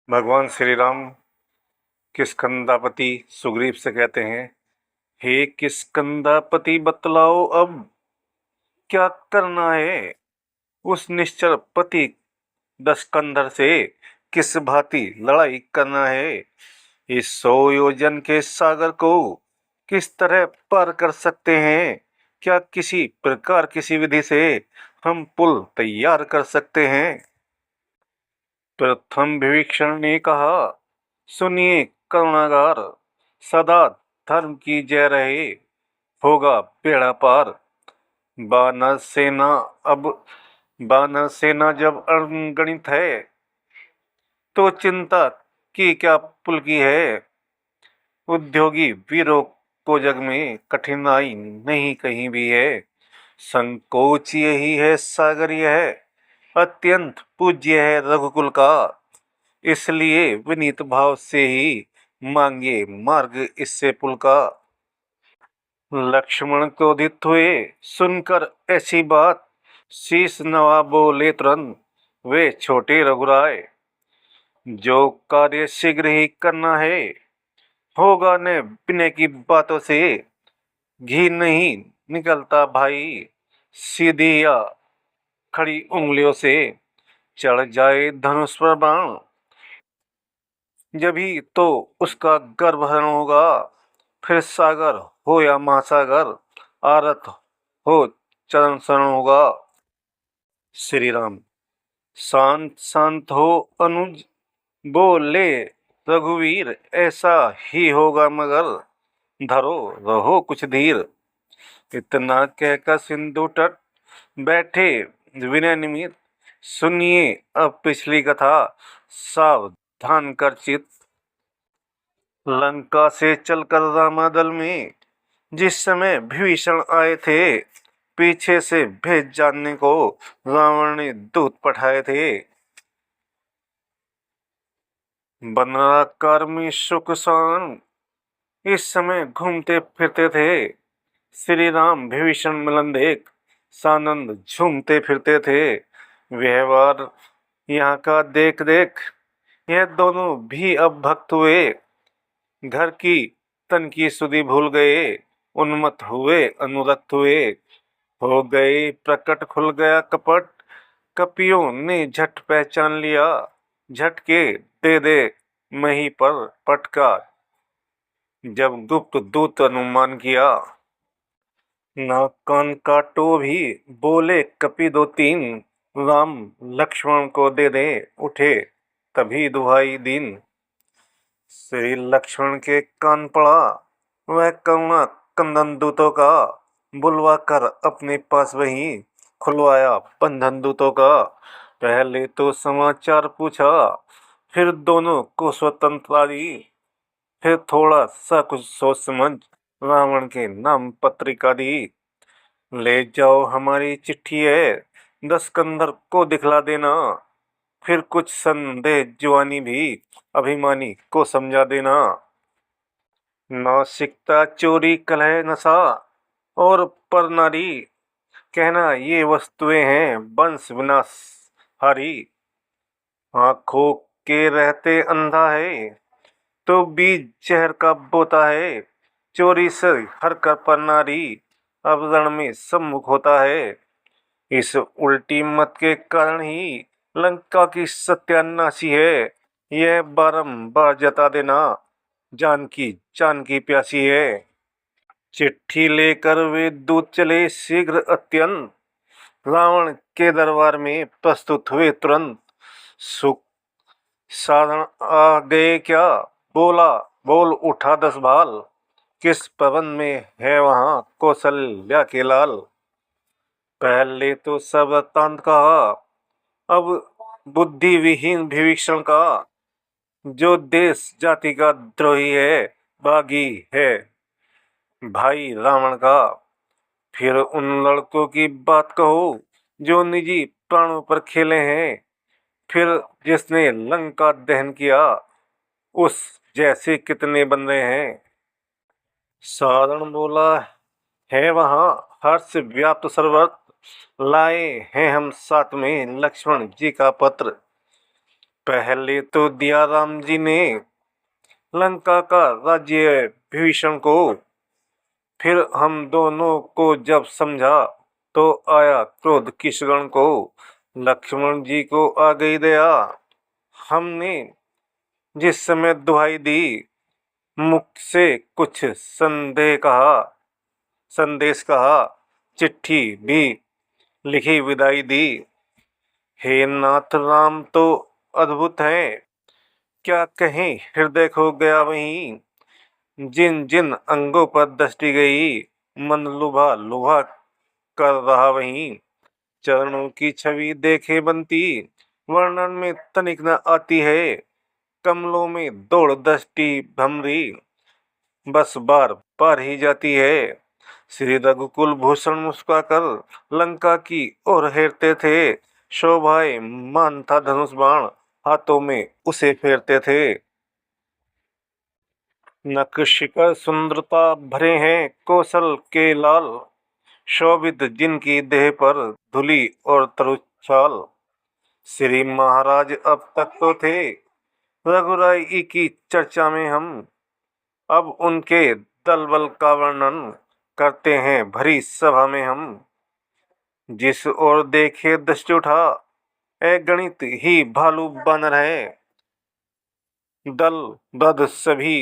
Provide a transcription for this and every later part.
भगवान श्री राम किष्किंधापति सुग्रीव से कहते हैं, हे किष्किंधापति बतलाओ अब क्या करना है। उस निश्चर पति दशकंधर से किस भांति लड़ाई करना है। इस 100 योजन के सागर को किस तरह पार कर सकते हैं। क्या किसी प्रकार किसी विधि से हम पुल तैयार कर सकते हैं। प्रथम विभीषण ने कहा, सुनिए करुणागार, सदा धर्म की जय रहे, होगा बेड़ा पार। वानर सेना अब वानर सेना जब अगणित है, तो चिंता की क्या पुल की है। उद्योगी वीरों को जग में कठिनाई नहीं कहीं भी है। संकोच यही है सागर यह अत्यंत पूज्य है रघुकुल का। इसलिए विनीत भाव से ही मांगे मार्ग इससे पुल का। लक्ष्मण क्रोधित हुए सुनकर ऐसी बात, शीश नवा बोले तुरंत, वे छोटे रघुराय। जो कार्य शीघ्र ही करना है, होगा न बिना की बातों से। घी नहीं निकलता भाई, सीधी या खड़ी उंगलियों से। चढ़ जाए धनुष पर बाण, जभी तो उसका गर्भहरण होगा। फिर सागर हो या महासागर, आरत हो चरण शरण होगा। श्री राम, शांत शांत हो अनुज, बोले रघुवीर, ऐसा ही होगा मगर धरो रहो कुछ धीर। इतना कहकर सिंधु तट बैठे विनय निमित, सुनिए अब पिछली कथा सावधान कर चित। लंका से चलकर रामादल में जिस समय विभीषण आए थे, पीछे से भेज जानने को रावण ने दूत पठाए थे। बनराकार में सुखसान इस समय घूमते फिरते थे। श्री राम विभीषण मिलन देख सानंद झूमते फिरते थे। व्यवहार यहाँ का देख देख यह दोनों भी अब भक्त हुए। घर की तन की सुधि भूल गए, उन्मत्त हुए अनुरक्त हुए। हो गए प्रकट खुल गया कपट, कपियों ने झट पहचान लिया। झटके दे दे मही पर पटका, जब गुप्त दूत अनुमान किया। नाक कान काटो भी बोले कपि दो तीन, राम लक्ष्मण को दे दे उठे तभी दुहाई दीन। श्री लक्ष्मण के कान पड़ा वह करुणा कंदन दूतों का, बुलवा कर अपने पास वही खुलवाया बंधन दूतों का। पहले तो समाचार पूछा, फिर दोनों को स्वतंत्रता दी। फिर थोड़ा सा कुछ सोच समझ रावण के नाम पत्रिका दी। ले जाओ हमारी चिट्ठी है, दशकंधर को दिखला देना। फिर कुछ संदेह जुआनी भी अभिमानी को समझा देना। नासिकता चोरी कलह नशा और पर नारी, कहना ये वस्तुएं हैं वंश विनाशहारी। आंखों के रहते अंधा है, तो बीज जहर का बोता है। चोरी से हर कर पर नारी, अब रण में सम्मुख होता है। इस उल्टी मत के कारण ही लंका की सत्यानाशी है। यह बारंबार जता देना, जान की प्यासी है। चिट्ठी लेकर वे दूत चले शीघ्र अत्यंत, रावण के दरबार में प्रस्तुत हुए तुरंत। सुख साधन आ गए क्या, बोला बोल उठा 10 भाल। किस पवन में है वहाँ कौशल्या के लाल। पहले तो सब वृत्तांत कहा, अब बुद्धि विहीन विभीषण का। जो देश जाति का द्रोही है, बागी है भाई रावण का। फिर उन लड़कों की बात कहो, जो निजी प्राणों पर खेले हैं। फिर जिसने लंका दहन किया, उस जैसे कितने बन रहे हैं। सारण बोला, है वहाँ हर्ष व्याप्त सर्वत्र, लाए हैं हम साथ में लक्ष्मण जी का पत्र। पहले तो दिया राम जी ने लंका का राज्य विभीषण को, फिर हम दोनों को जब समझा तो आया क्रोध किशगण को। लक्ष्मण जी को आ गई दया, हमने जिस समय दुहाई दी, मुख से कुछ संदेश कहा, चिट्ठी भी लिखी विदाई दी। हे नाथ राम तो अद्भुत हैं, क्या कहें हृदय खो गया वहीं। जिन जिन अंगों पर दृष्टि गई, मन लुभा लुभा कर रहा वहीं। चरणों की छवि देखे बनती, वर्णन में तनिक न आती है। कमलों में दौड़ दृष्टि भमरी, बस बार बार ही जाती है। श्री रघुकुल भूषण मुस्कुराकर लंका की ओर हेरते थे। शोभाए मान था धनुष बाण, हाथों में उसे फेरते थे। नख शिखर सुंदरता भरे हैं कौशल के लाल, शोभित जिनकी देह पर धूलि और तरुच्छाल। श्री महाराज अब तक तो थे रघुराई की चर्चा में हम, अब उनके दल बल का वर्णन करते हैं भरी सभा में हम। जिस ओर देखे दृष्टि उठा, गणित ही भालू बानर है। दल बद सभी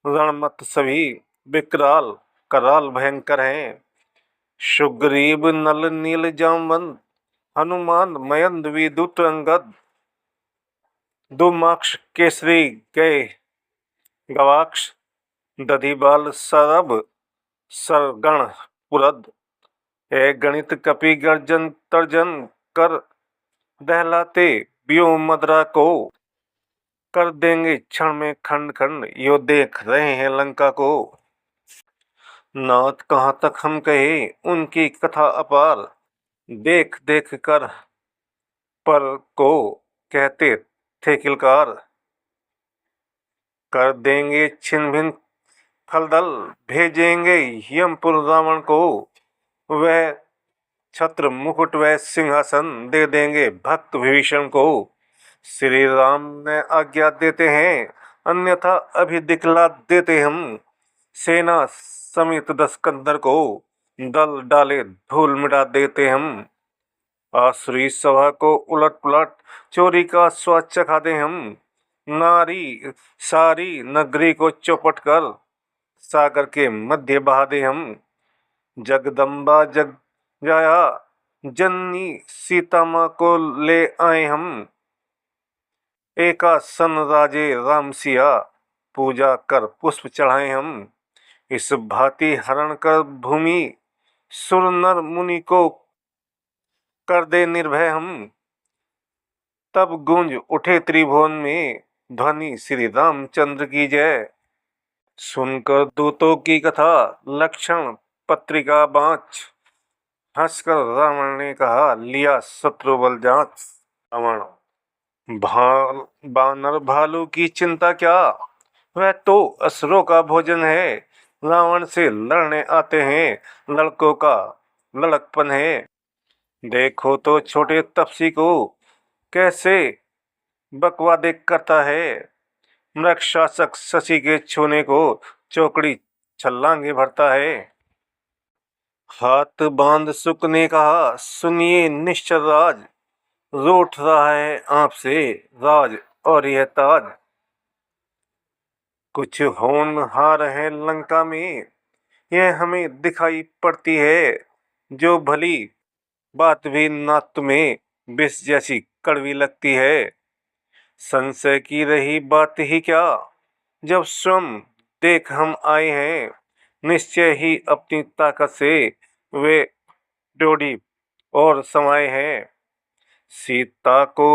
रणमत सभी, विकराल कराल भयंकर हैं। सुग्रीव नल नील जामवंत, हनुमान मयंद विदुत अंगद। दुमाक्ष केसरी गए गवाक्ष, दधिबाल सरब सरगण पुरद। गणित कपि गर्जन तर्जन कर, दहलाते व्योम मदरा को। कर देंगे क्षण में खंड खंड, यो देख रहे हैं लंका को। नाथ कहाँ तक हम कहे उनकी कथा अपार, देख देख कर पर को कहते थे किलकार। कर देंगे छिन्न भिन्न फलदल, भेजेंगे यमपुर रावण को। वह छत्र मुकुट व सिंहासन दे देंगे भक्त विभीषण को। श्री राम ने आज्ञा देते हैं, अन्यथा अभी दिखला देते हम। सेना समेत 10 कंधर को, दल डाले धूल मिटा देते हम। आसुरी सभा को उलट पुलट, चोरी का स्वाद चखा दे हम। नारी सारी नगरी को चौपट कर, सागर के मध्य बहा दे हम। जगदम्बा जग जाया जननी सीता माँ को ले आए हम। एका सन राजे राम सिया, पूजा कर पुष्प चढ़ाए हम। इस भांति हरण कर भूमि, सुर नर मुनि को कर दे निर्भय हम। तब गूंज उठे त्रिभुवन में, ध्वनि श्री रामचंद्र की जय। सुनकर दूतों की कथा, लक्षण पत्रिका बाँच। हंसकर रावण ने कहा, लिया शत्रु बल जांच। रावण बानर भालू की चिंता क्या, वह तो असुरों का भोजन है। रावण से लड़ने आते हैं लड़कों का लड़कपन है। देखो तो छोटे तपसी को कैसे बकवादे करता है। मृग शासक शशि के छूने को चौकड़ी छलांगे भरता है। हाथ बांध सुक ने कहा, सुनिए निश्चर राज। रूठ रहा है आपसे राज और यह ताज। कुछ होनहार है लंका में, यह हमें दिखाई पड़ती है। जो भली बात भी ना तुम्हें विष जैसी कड़वी लगती है। संशय की रही बात ही क्या, जब स्वयं देख हम आए हैं। निश्चय ही अपनी ताकत से वे डोडी और समाये हैं। सीता को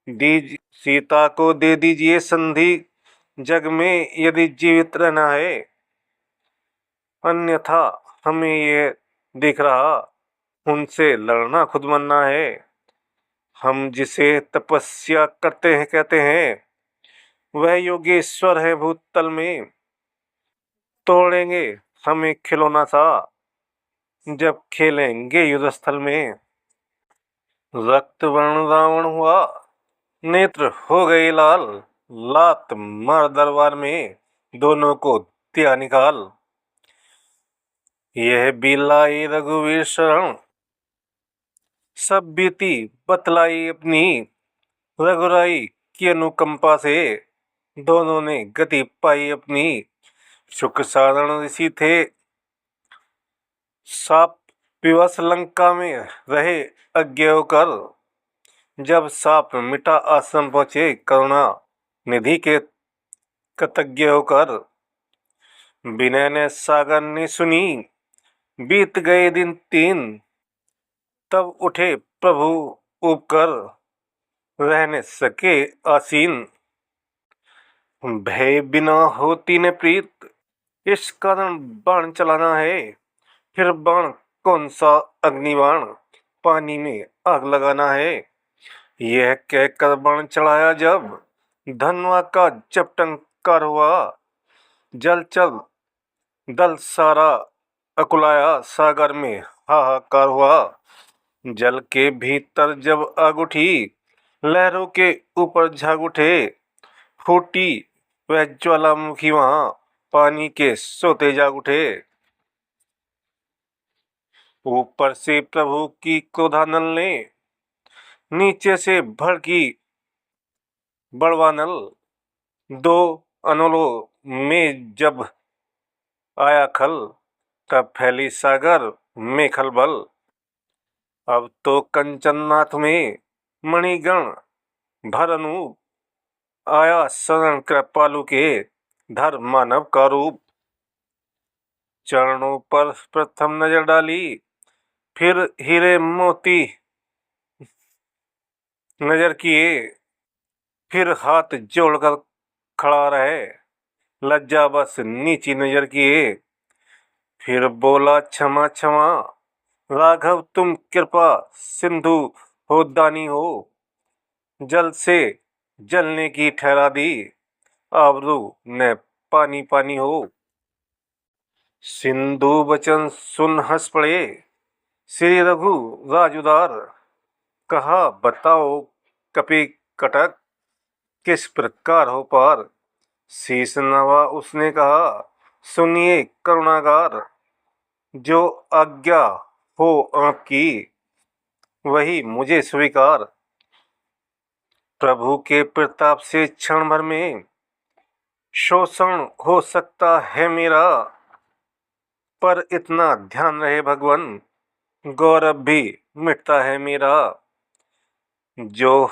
सीता को दे दीजिए संधि, जग में यदि जीवित रहना है। अन्यथा हमें ये दिख रहा, उनसे लड़ना खुद मरना है। हम जिसे तपस्या करते हैं कहते हैं, वह योगेश्वर है भूतल में। तोड़ेंगे हमें खिलौना सा, जब खेलेंगे युद्ध स्थल में। रक्त वर्ण रावण हुआ, नेत्र हो गए लाल, लात मार दरबार में, दोनों को दिया निकाल। यह भी लाई रघुवीर शरण, सब बीती बतलाई अपनी, रघुराई की अनुकंपा से, दोनों ने गति पाई अपनी। शुक सारण ऋषि थे, साप विवश लंका में रहे अज्ञ होकर। जब साप मिटा आश्रम पहुंचे, करुणा निधि के कृतज्ञ होकर। विनय ने सागर ने सुनी, बीत गए दिन 3, तब उठे प्रभु उपकर, रह न सके आसीन। भय बिना होती न प्रीत, इस कारण बाण चलाना है। फिर बाण कौन सा अग्निबाण, पानी में आग लगाना है। यह कहकर बाण चढ़ाया जब, धनवा का जब टंकार हुआ। जलचर दल सारा अकुलाया, सागर में हाहाकार हुआ। जल के भीतर जब आग उठी, लहरों के ऊपर झाग उठे। फूटी वह ज्वालामुखी वहां, पानी के सोते जाग उठे। ऊपर से प्रभु की क्रोधानल ने, नीचे से भड़की बड़वानल। दो अनलों में जब आया खल, तब फैली सागर में खलबल। अब तो कंचननाथ में मणिगण भर अनूप, आया शरण कृपालु के, धर मानव का रूप। चरणों पर प्रथम नजर डाली, फिर हीरे मोती नजर किए। फिर हाथ जोड़कर खड़ा रहे, लज्जा बस नीची नजर किए। फिर बोला क्षमा क्षमा, राघव तुम कृपा सिंधु हो दानी हो। जल से जलने की ठहरा दी, आबरू न पानी पानी हो। सिंधु वचन सुन हंस पड़े, श्री रघु राजुदार। कहा बताओ कपि कटक, किस प्रकार हो पार। शीस नवा उसने कहा, सुनिए करुणागार। जो आज्ञा हो आपकी, वही मुझे स्वीकार। प्रभु के प्रताप से क्षण भर में, शोषण हो सकता है मेरा। पर इतना ध्यान रहे भगवन, गौरव भी मिटता है मेरा। जो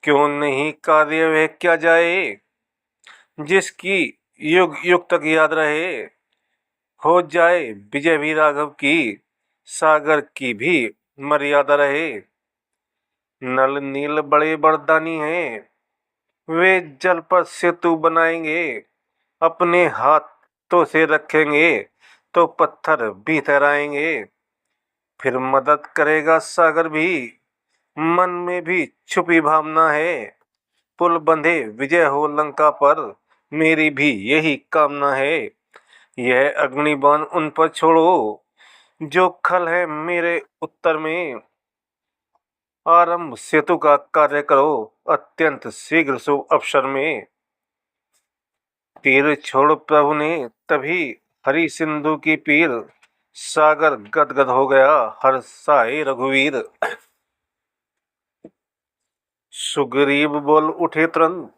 क्यों नहीं कार्य वह क्या जाए, जिसकी युग युग तक याद रहे। हो जाए विजय भी राघव की, सागर की भी मर्यादा रहे। नल नील बड़े बरदानी हैं, वे जल पर सेतु बनाएंगे। अपने हाथों से रखेंगे, तो पत्थर भी ठहराएंगे। फिर मदद करेगा सागर भी, मन में भी छुपी भावना है। पुल बंधे विजय हो लंका पर, मेरी भी यही कामना है। यह अग्निबाण उन पर छोड़ो, जो खल है मेरे उत्तर में। आरंभ सेतु का कार्य करो, अत्यंत शीघ्र शुभ अवसर में। तीर छोड़ प्रभु ने तभी, हरि सिंधु की पीर। सागर गदगद हो गया, हर्षाए रघुवीर। सुग्रीव बोल उठे तुरंत,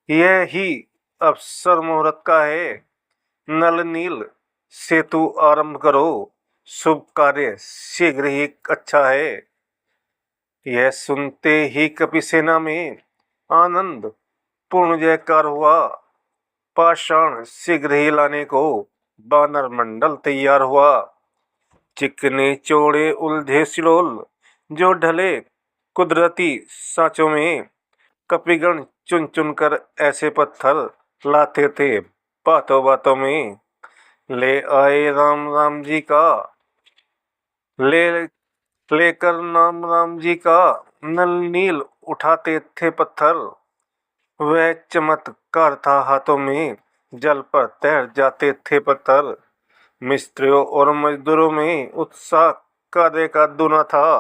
यह ही अवसर मुहूर्त का है। नल नील सेतु आरंभ करो, शुभ कार्य शीघ्र ही अच्छा है। यह सुनते ही कपि सेना में, आनंद पूर्ण जयकार हुआ। पाषाण शीघ्र ही लाने को, बानर मंडल तैयार हुआ। चिकने चौड़े उलझे सिलोल, जो ढले कुदरती सांचों में। कपिगण चुन चुन कर ऐसे पत्थर, लाते थे बातों बातों में। ले आए राम राम जी का, ले लेकर नाम राम जी का। नल नील उठाते थे पत्थर, वह चमत्कार था हाथों में। जल पर तैर जाते थे पत्थर। मिस्त्रियों और मजदूरों में उत्साह कार्य का दूना था।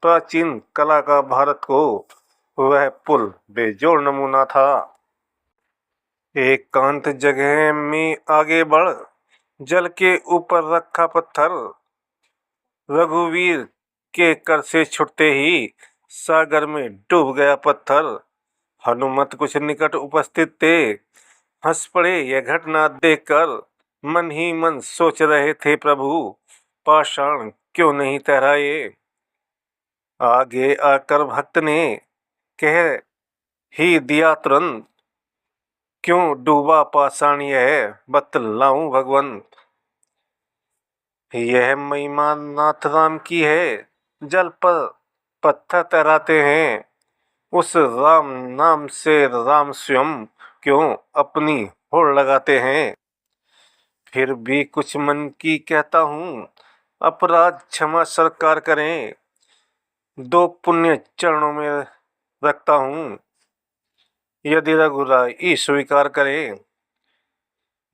प्राचीन कला का भारत को वह पुल बेजोड़ नमूना था। एकांत जगह में आगे बढ़, जल के ऊपर रखा पत्थर, रघुवीर के कर से छुटते ही सागर में डूब गया पत्थर। हनुमत कुछ निकट उपस्थित थे, हंस पड़े यह घटना देखकर। मन ही मन सोच रहे थे प्रभु, पाषाण क्यों नहीं तैराए। आगे आकर भक्त ने कह ही दिया तुरंत, क्यों डूबा पाषाण यह बतलाऊं भगवंत। यह महिमा नाथ राम की है, जल पर पत्थर तैराते हैं। उस राम नाम से राम स्वयं क्यों अपनी होड़ लगाते हैं। फिर भी कुछ मन की कहता हूँ, अपराध क्षमा सरकार करें। दो पुण्य चरणों में रखता हूँ, यदि रघुराई स्वीकार करें।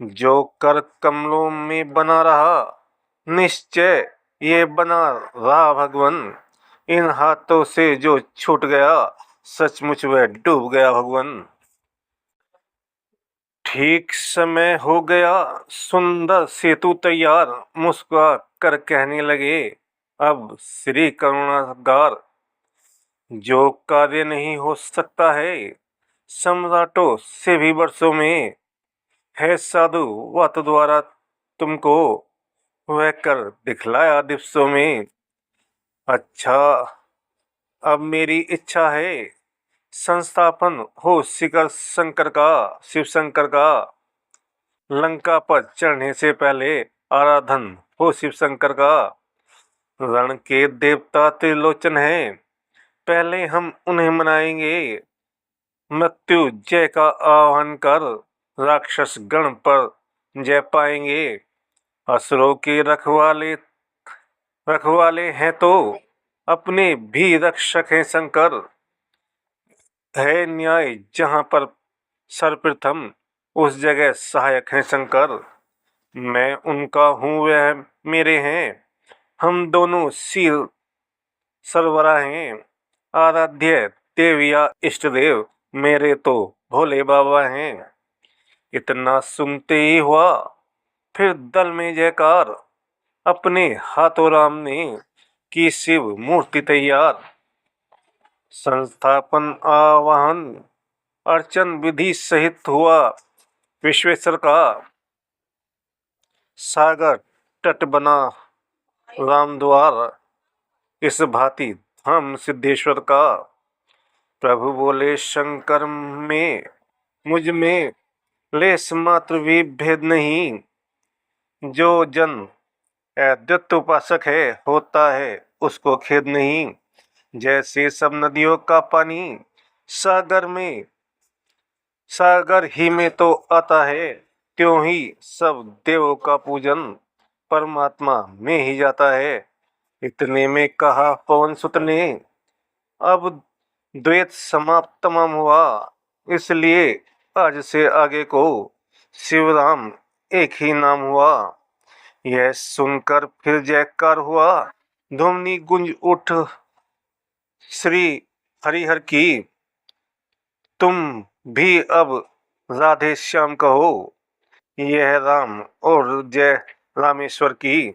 जो कर कमलों में बना रहा, निश्चय ये बना रहा भगवन। इन हाथों से जो छूट गया, सचमुच वह डूब गया भगवन। ठीक समय हो गया, सुंदर सेतु तैयार। मुस्कुरा कर कहने लगे, अब श्री करुणागार। जो कार्य नहीं हो सकता है सम्राटों से भी वर्षों में, है साधु वत द्वारा तुमको वह कर दिखलाया दिवसों में। अच्छा, अब मेरी इच्छा है संस्थापन हो शिखर शंकर का, शिव शंकर का। लंका पर चढ़ने से पहले आराधन हो शिव शंकर का। रण के देवता त्रिलोचन हैं, पहले हम उन्हें मनाएंगे। मृत्यु जय का आह्वान कर, राक्षस गण पर जय पाएंगे। असुरों के रखवाले हैं तो अपने भी रक्षक हैं शंकर। है न्याय जहाँ पर सर्वप्रथम, उस जगह सहायक हैं शंकर। मैं उनका हूँ वह मेरे हैं, हम दोनों शील सरवरा हैं। आराध्य देव या इष्ट देव मेरे तो भोले बाबा हैं। इतना सुनते ही हुआ फिर दल में जयकार। अपने हाथों राम ने की शिव मूर्ति तैयार। संस्थापन आवाहन अर्चन विधि सहित हुआ विश्वेश्वर का। सागर तट बना राम द्वार, इस भांति धाम सिद्धेश्वर का। प्रभु बोले शंकर में मुझ में लेस मात्र भी भेद नहीं। जो जन अद्वैत उपासक है होता है उसको खेद नहीं। जैसे सब नदियों का पानी सागर ही में तो आता है, त्यों ही सब देवों का पूजन परमात्मा में ही जाता है। इतने में कहा पवन सुत ने, अब द्वैत समाप्त तमाम हुआ। इसलिए आज से आगे को शिवराम एक ही नाम हुआ। यह सुनकर फिर जयकार हुआ, ध्वनि गुंज उठ श्री हरिहर की। तुम भी अब राधे श्याम कहो, यह राम और जय रामेश्वर की।